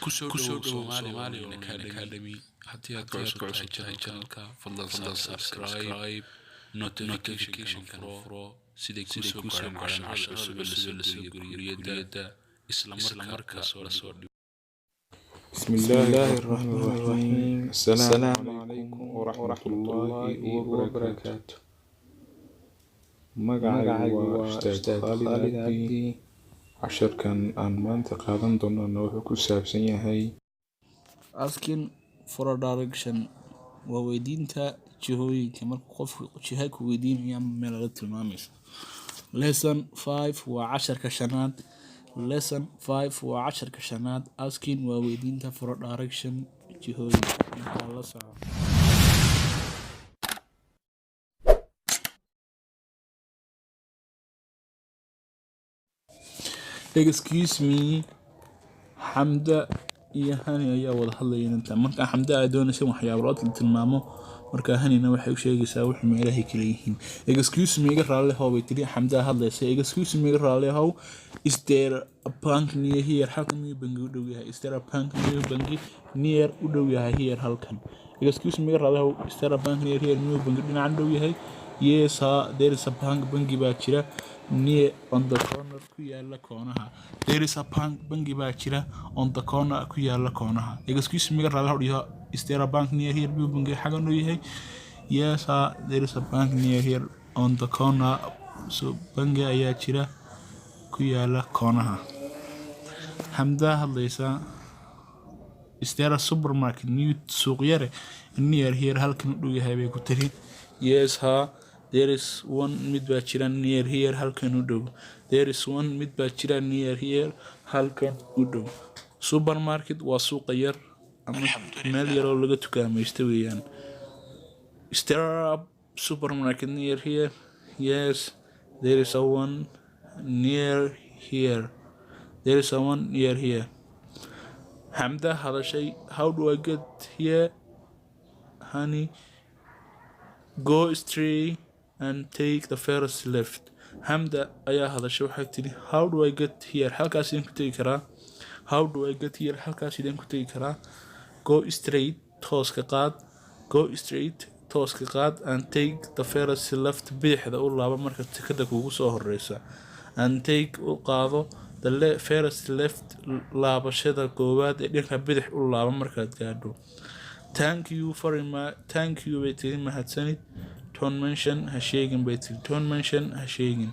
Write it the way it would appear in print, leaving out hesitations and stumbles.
kusoo dhawow Soomaali Academy haddii aad ka cusub tahay channelka fadlan subscribe notification furo siday kusoo gaaraan casharada cusub la soo guriyada isla markaas la soo dhigo بسم الله الرحمن الرحيم السلام عليكم ورحمة الله وبركاته مقعي وأستاذ خالد عبدي عشر كان عن منطقة لندن أنه كساب سنيهي asking for a direction وويدينتا جهوي كما قف جهك ويدين يام ملل تلماميس lesson 5 وعشر كشنات lesson 5 وعشر كشنات asking وويدينتا for a direction جهوي الله سعى excuse me حمدة iyo hani ayaa wada hadlayeen inta marka xamda ay doonayso waxyaabo la tilmaamo marka hanina waxay u sheegaysaa wax meelaha kale yihiin excuse me iga raali how way tiri xamda hadlaysa excuse me iga raali how is there a bank near here halkan miyuu bangi u dhow yahay is there a bank miyuu bangi near u dhow yahay here halkan excuse me iga raali how is there a bank near here miyuu bangi dhinacan dhow yahay yes there is a bank bangi baa jira near on the corner ku yaala koonaha there is a bank bangi baa jira on the corner ku yaala koonaha excuse me raali how is there a bank near here miyuu bangi xagan u yahay yes there is a bank near here on the corner so bangi ayaa jira ku yaala koonaha xamda hadlaysa is there a supermarket new suuq yare near here halkan u dhow yahay bay ku tiri yes there is one mid baa jira near here halkan u dhow there is one mid baa jira near here halkan u dhow supermarket waa suuq yar ama meel yar oo laga tukaamaysto weeyaan is there a supermarket near here yes there is a one near here there is a one near here Hamda hadashay how do I get here honey go straight and take the first left Hamda ayaa hadashay waxay tiri how do I get here halkaas idin ku tagi karaa how do I get here halkaas idin ku tagi karaa go straight tooska qaad go straight tooska qaad and take the first left bidixda u laabo marka tikada kugu soo horeysa and take u qaado the first left laabashada koowaad ee dhanka bidix u laabo markaad gaadho thank you bay tiri mahadsanid don't mention ha sheegin bay tiri don't mention ha sheegin